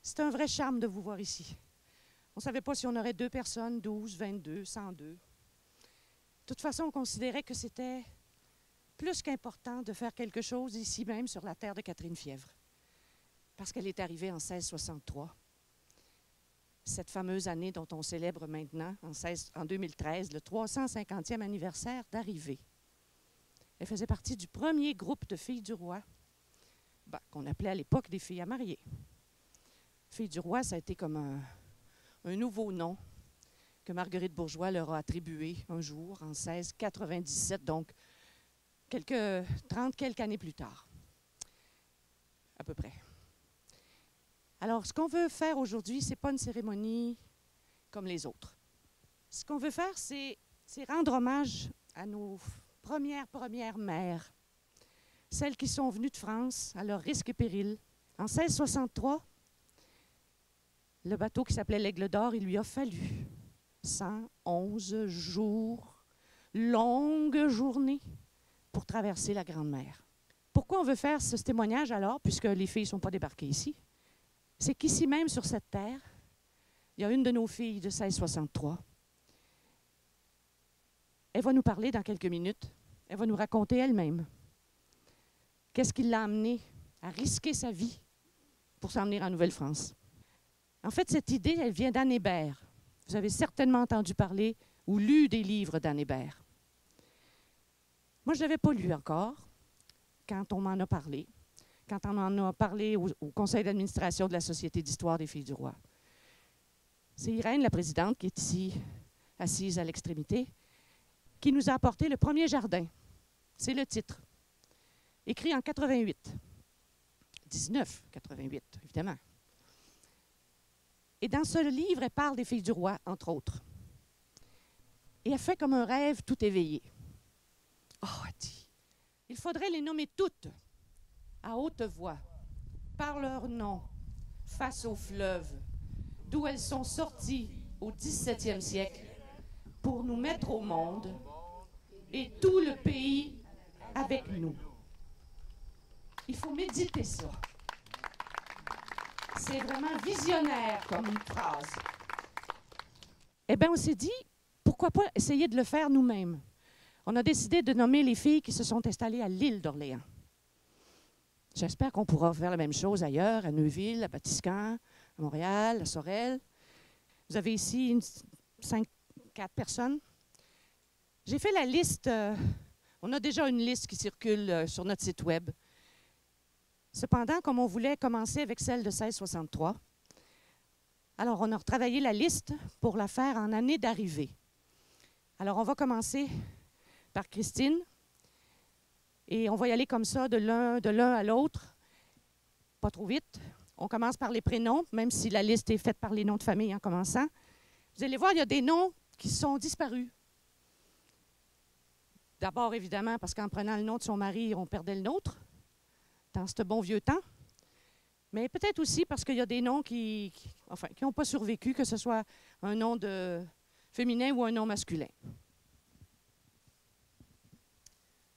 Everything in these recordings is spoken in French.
C'est un vrai charme de vous voir ici. On ne savait pas si on aurait 2 personnes, 12, 22, 102. De toute façon, on considérait que c'était plus qu'important de faire quelque chose ici même sur la terre de Catherine Fièvre, parce qu'elle est arrivée en 1663. Cette fameuse année dont on célèbre maintenant, en 2013, le 350e anniversaire d'arrivée. Elle faisait partie du premier groupe de filles du roi, qu'on appelait à l'époque des filles à marier. Filles du roi, ça a été comme un nouveau nom que Marguerite Bourgeoys leur a attribué un jour, en 1697, donc 30 quelques années plus tard, à peu près. Alors, ce qu'on veut faire aujourd'hui, ce n'est pas une cérémonie comme les autres. Ce qu'on veut faire, c'est rendre hommage à nos premières mères, celles qui sont venues de France à leur risque et péril. En 1663, le bateau qui s'appelait l'Aigle d'Or, il lui a fallu 111 jours, longues journées, pour traverser la Grande Mer. Pourquoi on veut faire ce témoignage alors, puisque les filles ne sont pas débarquées ici? C'est qu'ici même, sur cette terre, il y a une de nos filles de 1663. Elle va nous parler dans quelques minutes. Elle va nous raconter elle-même. Qu'est-ce qui l'a amenée à risquer sa vie pour s'en venir en Nouvelle-France? En fait, cette idée, elle vient d'Anne Hébert. Vous avez certainement entendu parler ou lu des livres d'Anne Hébert. Moi, je ne l'avais pas lu encore quand on m'en a parlé, quand on en a parlé au conseil d'administration de la Société d'histoire des filles du roi. C'est Irène, la présidente, qui est ici, assise à l'extrémité, qui nous a apporté le premier jardin. C'est le titre. Écrit en 88. 1988, évidemment. Et dans ce livre, elle parle des filles du roi, entre autres. Et elle fait comme un rêve tout éveillé. Oh, elle dit, il faudrait les nommer toutes, à haute voix, par leur nom, face au fleuve, d'où elles sont sorties au XVIIe siècle, pour nous mettre au monde, et tout le pays avec nous. Il faut méditer ça. C'est vraiment visionnaire comme une phrase. Eh bien, on s'est dit, pourquoi pas essayer de le faire nous-mêmes? On a décidé de nommer les filles qui se sont installées à l'île d'Orléans. J'espère qu'on pourra faire la même chose ailleurs, à Neuville, à Batiscan, à Montréal, à Sorel. Vous avez ici 4 personnes. J'ai fait la liste. On a déjà une liste qui circule sur notre site web. Cependant, comme on voulait commencer avec celle de 1663, alors on a retravaillé la liste pour la faire en année d'arrivée. Alors, on va commencer par Christine. Et on va y aller comme ça, de l'un à l'autre. Pas trop vite. On commence par les prénoms, même si la liste est faite par les noms de famille en commençant. Vous allez voir, il y a des noms qui sont disparus. D'abord, évidemment, parce qu'en prenant le nom de son mari, on perdait le nôtre, dans ce bon vieux temps. Mais peut-être aussi parce qu'il y a des noms qui n'ont pas survécu, que ce soit un nom de féminin ou un nom masculin.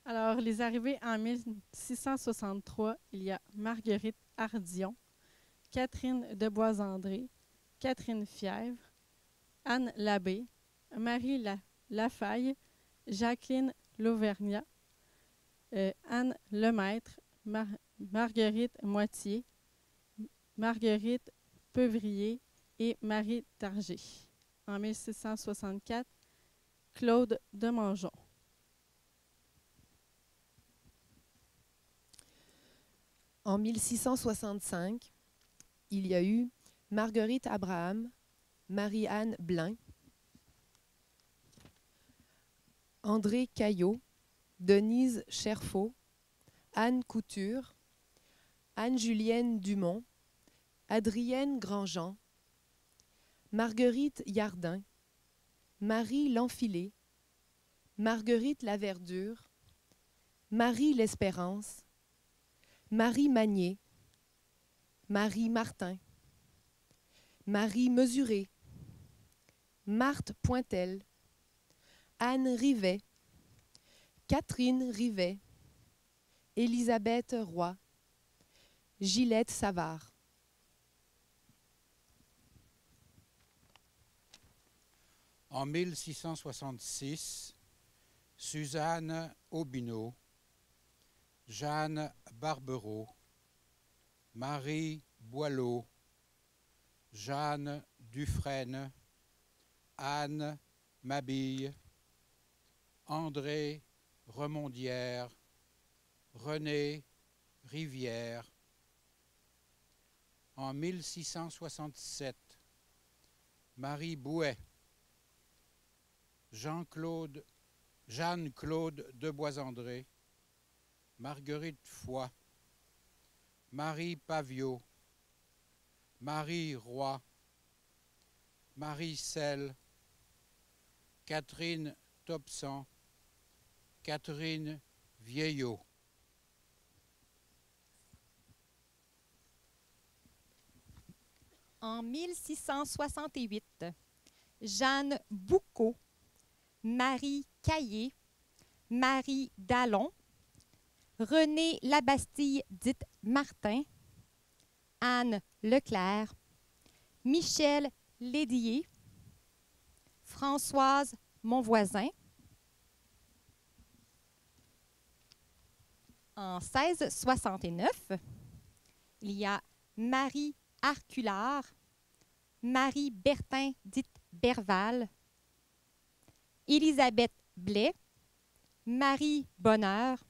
Alors, les arrivées en 1663, il y a Marguerite Hardillon, Catherine Deboise-André, Catherine Fièvre, Anne Labbé, Marie Lafaille, Jacqueline Lauvergnat, Anne Lemaître, Marguerite Moitié, Marguerite Peuvrier et Marie Targé. En 1664, Claude Demangeon. En 1665, il y a eu Marguerite Abraham, Marie-Anne Blin, André Caillot, Denise Cherfaux, Anne Couture, Anne-Julienne Dumont, Adrienne Grandjean, Marguerite Yardin, Marie L'Enfilé, Marguerite Laverdure, Marie L'Espérance, Marie Magnier, Marie Martin, Marie Mesuré, Marthe Pointel, Anne Rivet, Catherine Rivet, Élisabeth Roy, Gillette Savard. En 1666, Suzanne Aubineau, Jeanne Barbereau, Marie Boileau, Jeanne Dufresne, Anne Mabille, André Remondière, René Rivière. En 1667, Marie Bouet, Jeanne-Claude de Boisandré, Marguerite Foy, Marie Paviot, Marie Roy, Marie Selle, Catherine Topsan, Catherine Vieillot. En 1668, Jeanne Boucaud, Marie Caillé, Marie Dallon, Renée Labastille dite Martin, Anne Leclerc, Michel Lédier, Françoise Monvoisin. En 1669, il y a Marie Arculard, Marie Bertin dite Berval, Élisabeth Blais, Marie Bonheur,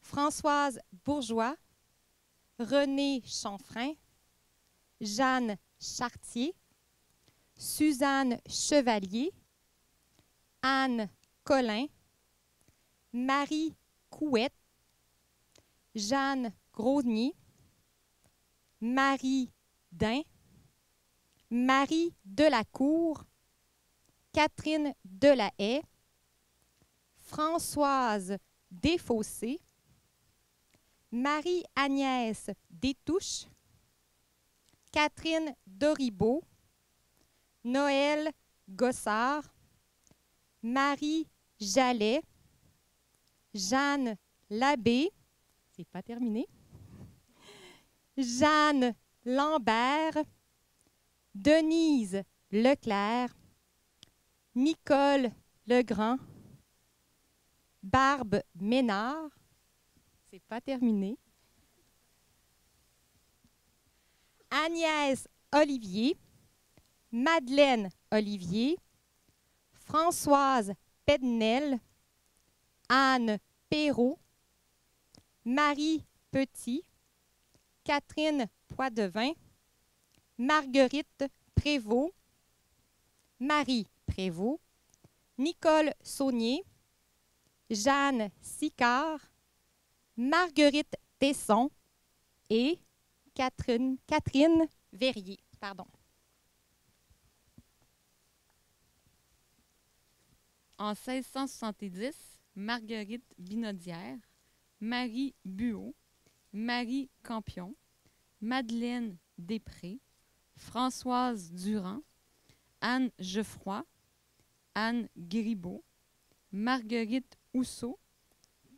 Françoise Bourgeois, Renée Chanfrein, Jeanne Chartier, Suzanne Chevalier, Anne Collin, Marie Couette, Jeanne Grosnier, Marie Dain, Marie Delacour, Catherine Delahaye, Françoise Desfossés, Marie-Agnès Détouche, Catherine Doribeau, Noël Gossard, Marie Jallet, Jeanne Labbé, c'est pas terminé, Jeanne Lambert, Denise Leclerc, Nicole Legrand, Barbe Ménard, c'est pas terminé, Agnès Olivier, Madeleine Olivier, Françoise Pednel, Anne Perrault, Marie Petit, Catherine Poidevin, Marguerite Prévost, Marie Prévost, Nicole Saunier, Jeanne Sicard, Marguerite Tesson et Catherine Verrier. Pardon. En 1670, Marguerite Binaudière, Marie Buot, Marie Campion, Madeleine Després, Françoise Durand, Anne Geoffroy, Anne Gribaud, Marguerite Housseau,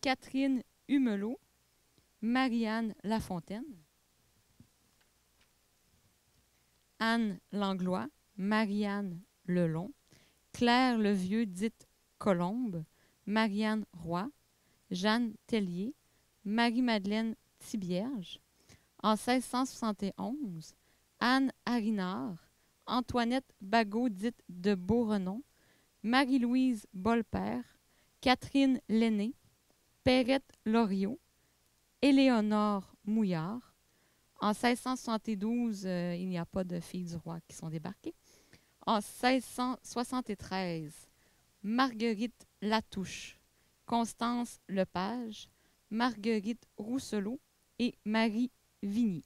Catherine Humelot, Marie-Anne Lafontaine, Anne Langlois, Marie-Anne Lelon, Claire Levieux dite Colombe, Marianne Roy, Jeanne Tellier, Marie-Madeleine Thibierge. En 1671, Anne Harinard, Antoinette Bagot dite de Beaurenon, Marie-Louise Bolpère, Catherine Lenné, Perrette Loriot, Éléonore Mouillard. En 1672, il n'y a pas de filles du roi qui sont débarquées. En 1673, Marguerite Latouche, Constance Lepage, Marguerite Rousselot et Marie Vigny.